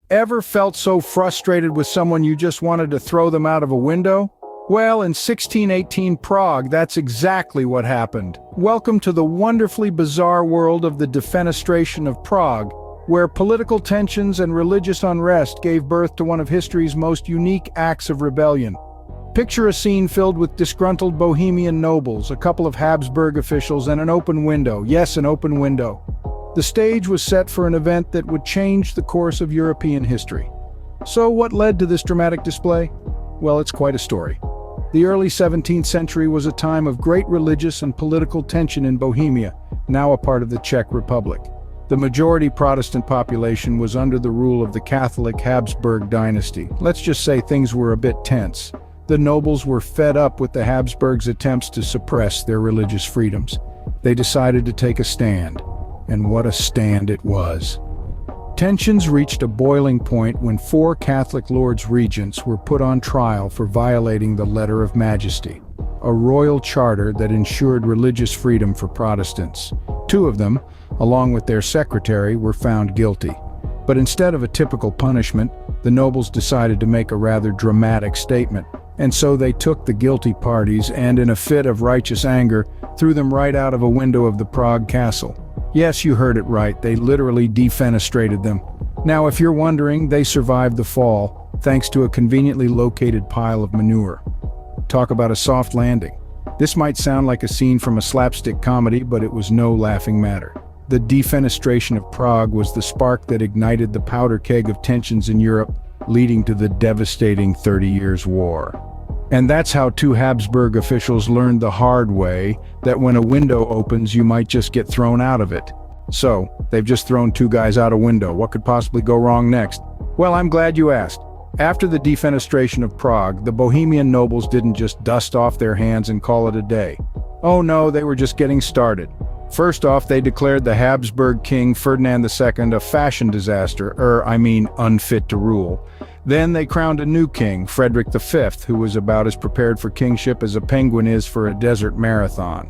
Ever felt so frustrated with someone you just wanted to throw them out of a window? Well, in 1618 Prague, that's exactly what happened. Welcome to the wonderfully bizarre world of the Defenestration of Prague, where political tensions and religious unrest gave birth to one of history's most unique acts of rebellion. Picture a scene filled with disgruntled Bohemian nobles, a couple of Habsburg officials, and an open window. Yes, an open window. The stage was set for an event that would change the course of European history. So what led to this dramatic display? Well, it's quite a story. The early 17th century was a time of great religious and political tension in Bohemia, now a part of the Czech Republic. The majority Protestant population was under the rule of the Catholic Habsburg dynasty. Let's just say things were a bit tense. The nobles were fed up with the Habsburgs' attempts to suppress their religious freedoms. They decided to take a stand. And what a stand it was. Tensions reached a boiling point when 4 Catholic lords regents were put on trial for violating the Letter of Majesty, a royal charter that ensured religious freedom for Protestants. 2 of them, along with their secretary, were found guilty. But instead of a typical punishment, the nobles decided to make a rather dramatic statement. And so they took the guilty parties and, in a fit of righteous anger, threw them right out of a window of the Prague castle. Yes, you heard it right, they literally defenestrated them. Now, if you're wondering, they survived the fall, thanks to a conveniently located pile of manure. Talk about a soft landing. This might sound like a scene from a slapstick comedy, but it was no laughing matter. The defenestration of Prague was the spark that ignited the powder keg of tensions in Europe, leading to the devastating 30 Years' War. And that's how 2 Habsburg officials learned the hard way that when a window opens, you might just get thrown out of it. So, they've just thrown 2 guys out a window. What could possibly go wrong next? Well, I'm glad you asked. After the defenestration of Prague, the Bohemian nobles didn't just dust off their hands and call it a day. Oh no, they were just getting started. First off, they declared the Habsburg king Ferdinand II a fashion disaster, unfit to rule. Then they crowned a new king, Frederick V, who was about as prepared for kingship as a penguin is for a desert marathon.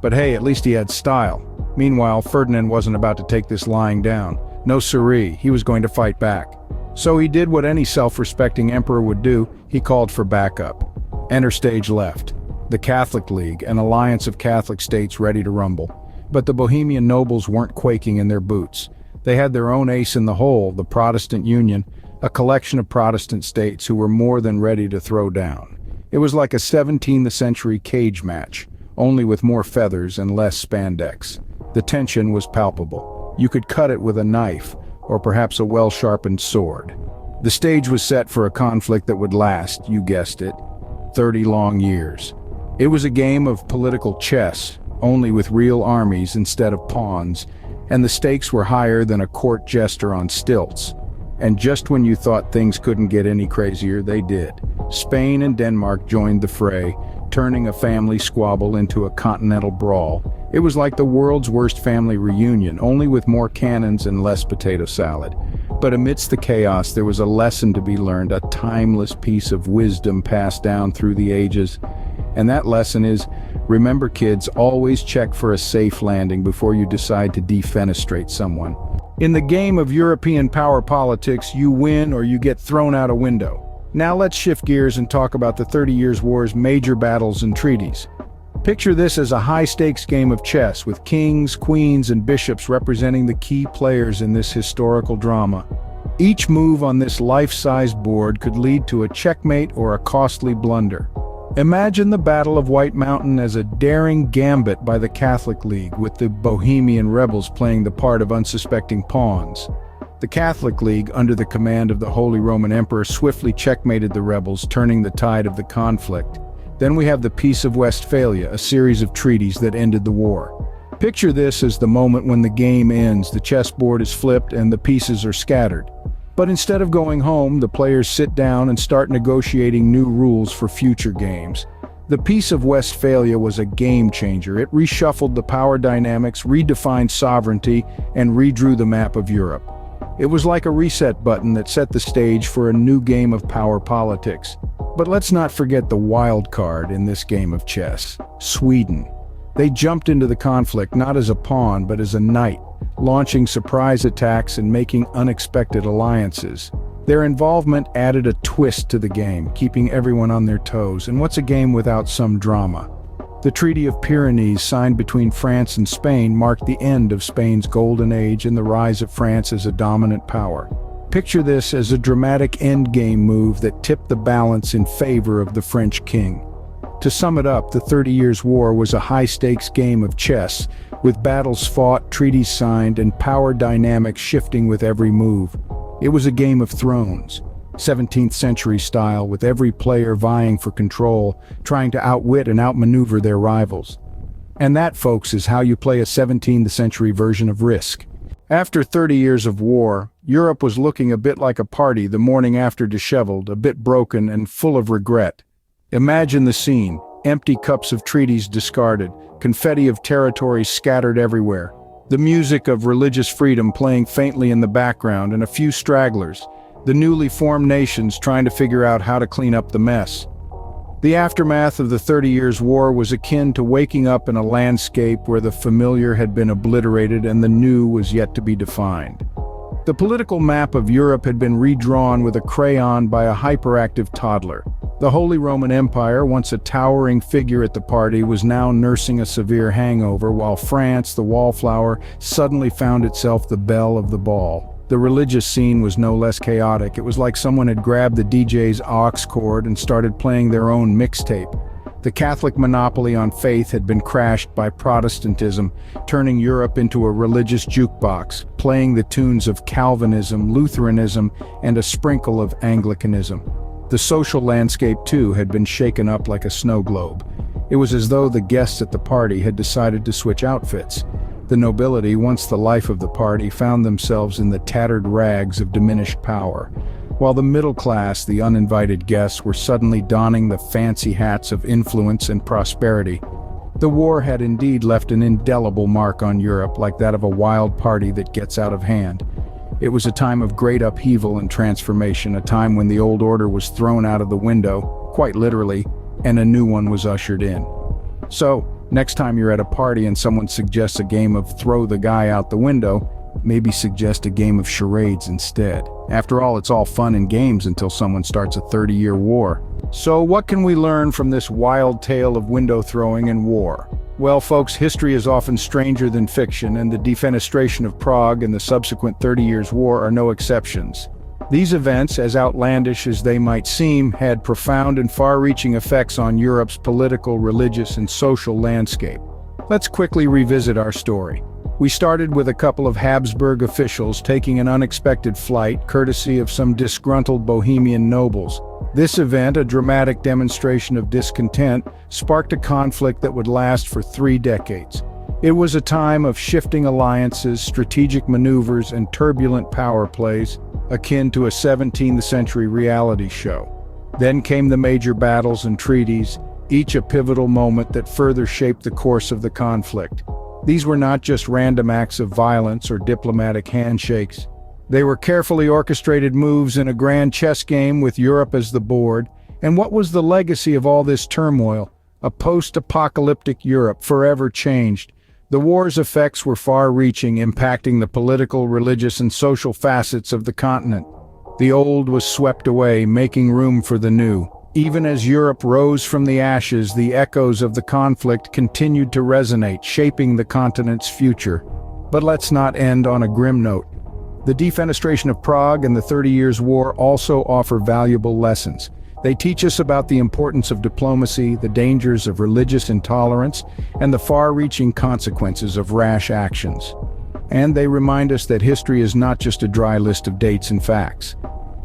But hey, at least he had style. Meanwhile, Ferdinand wasn't about to take this lying down. No siree, he was going to fight back. So he did what any self-respecting emperor would do, he called for backup. Enter stage left. The Catholic League, an alliance of Catholic states ready to rumble. But the Bohemian nobles weren't quaking in their boots. They had their own ace in the hole, the Protestant Union, a collection of Protestant states who were more than ready to throw down. It was like a 17th century cage match, only with more feathers and less spandex. The tension was palpable. You could cut it with a knife, or perhaps a well-sharpened sword. The stage was set for a conflict that would last, you guessed it, 30 long years. It was a game of political chess, only with real armies instead of pawns, and the stakes were higher than a court jester on stilts. And just when you thought things couldn't get any crazier, they did. Spain and Denmark joined the fray, turning a family squabble into a continental brawl. It was like the world's worst family reunion, only with more cannons and less potato salad. But amidst the chaos, there was a lesson to be learned, a timeless piece of wisdom passed down through the ages. And that lesson is, remember kids, always check for a safe landing before you decide to defenestrate someone. In the game of European power politics, you win or you get thrown out a window. Now let's shift gears and talk about the 30 Years' War's major battles and treaties. Picture this as a high-stakes game of chess with kings, queens, and bishops representing the key players in this historical drama. Each move on this life-sized board could lead to a checkmate or a costly blunder. Imagine the Battle of White Mountain as a daring gambit by the Catholic League, with the Bohemian rebels playing the part of unsuspecting pawns. The Catholic League, under the command of the Holy Roman Emperor, swiftly checkmated the rebels, turning the tide of the conflict. Then we have the Peace of Westphalia, a series of treaties that ended the war. Picture this as the moment when the game ends, the chessboard is flipped and the pieces are scattered. But instead of going home, the players sit down and start negotiating new rules for future games. The Peace of Westphalia was a game changer. It reshuffled the power dynamics, redefined sovereignty, and redrew the map of Europe. It was like a reset button that set the stage for a new game of power politics. But let's not forget the wild card in this game of chess, Sweden. They jumped into the conflict not as a pawn but as a knight, launching surprise attacks and making unexpected alliances. Their involvement added a twist to the game, keeping everyone on their toes. And what's a game without some drama? The Treaty of Pyrenees, signed between France and Spain, marked the end of Spain's golden age and the rise of France as a dominant power. Picture this as a dramatic endgame move that tipped the balance in favor of the French king. To sum it up, the 30 Years' War was a high-stakes game of chess, with battles fought, treaties signed, and power dynamics shifting with every move. It was a game of thrones, 17th century style, with every player vying for control, trying to outwit and outmaneuver their rivals. And that, folks, is how you play a 17th century version of Risk. After 30 years of war, Europe was looking a bit like a party the morning after, disheveled, a bit broken, and full of regret. Imagine the scene: empty cups of treaties discarded, confetti of territories scattered everywhere, the music of religious freedom playing faintly in the background, and a few stragglers, the newly formed nations trying to figure out how to clean up the mess. The aftermath of the 30 Years' War was akin to waking up in a landscape where the familiar had been obliterated and the new was yet to be defined. The political map of Europe had been redrawn with a crayon by a hyperactive toddler. The Holy Roman Empire, once a towering figure at the party, was now nursing a severe hangover, while France, the wallflower, suddenly found itself the belle of the ball. The religious scene was no less chaotic. It was like someone had grabbed the DJ's aux cord and started playing their own mixtape. The Catholic monopoly on faith had been crashed by Protestantism, turning Europe into a religious jukebox, playing the tunes of Calvinism, Lutheranism, and a sprinkle of Anglicanism. The social landscape, too, had been shaken up like a snow globe. It was as though the guests at the party had decided to switch outfits. The nobility, once the life of the party, found themselves in the tattered rags of diminished power, while the middle class, the uninvited guests, were suddenly donning the fancy hats of influence and prosperity. The war had indeed left an indelible mark on Europe, like that of a wild party that gets out of hand. It was a time of great upheaval and transformation, a time when the old order was thrown out of the window, quite literally, and a new one was ushered in. So, next time you're at a party and someone suggests a game of throw the guy out the window, maybe suggest a game of charades instead. After all, it's all fun and games until someone starts a 30-year war. So what can we learn from this wild tale of window throwing and war? Well, folks, history is often stranger than fiction, and the Defenestration of Prague and the subsequent 30 Years' War are no exceptions. These events, as outlandish as they might seem, had profound and far-reaching effects on Europe's political, religious, and social landscape. Let's quickly revisit our story. We started with a couple of Habsburg officials taking an unexpected flight, courtesy of some disgruntled Bohemian nobles. This event, a dramatic demonstration of discontent, sparked a conflict that would last for 3 decades. It was a time of shifting alliances, strategic maneuvers, and turbulent power plays, akin to a 17th century reality show. Then came the major battles and treaties, each a pivotal moment that further shaped the course of the conflict. These were not just random acts of violence or diplomatic handshakes. They were carefully orchestrated moves in a grand chess game with Europe as the board. And what was the legacy of all this turmoil? A post-apocalyptic Europe, forever changed. The war's effects were far-reaching, impacting the political, religious, and social facets of the continent. The old was swept away, making room for the new. Even as Europe rose from the ashes, the echoes of the conflict continued to resonate, shaping the continent's future. But let's not end on a grim note. The Defenestration of Prague and the 30 Years' War also offer valuable lessons. They teach us about the importance of diplomacy, the dangers of religious intolerance, and the far-reaching consequences of rash actions. And they remind us that history is not just a dry list of dates and facts.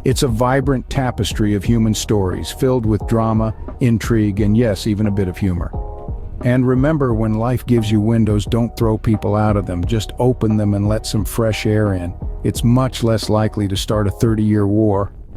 It's a vibrant tapestry of human stories, filled with drama, intrigue, and yes, even a bit of humor. And remember, when life gives you windows, don't throw people out of them. Just open them and let some fresh air in. It's much less likely to start a 30-year war.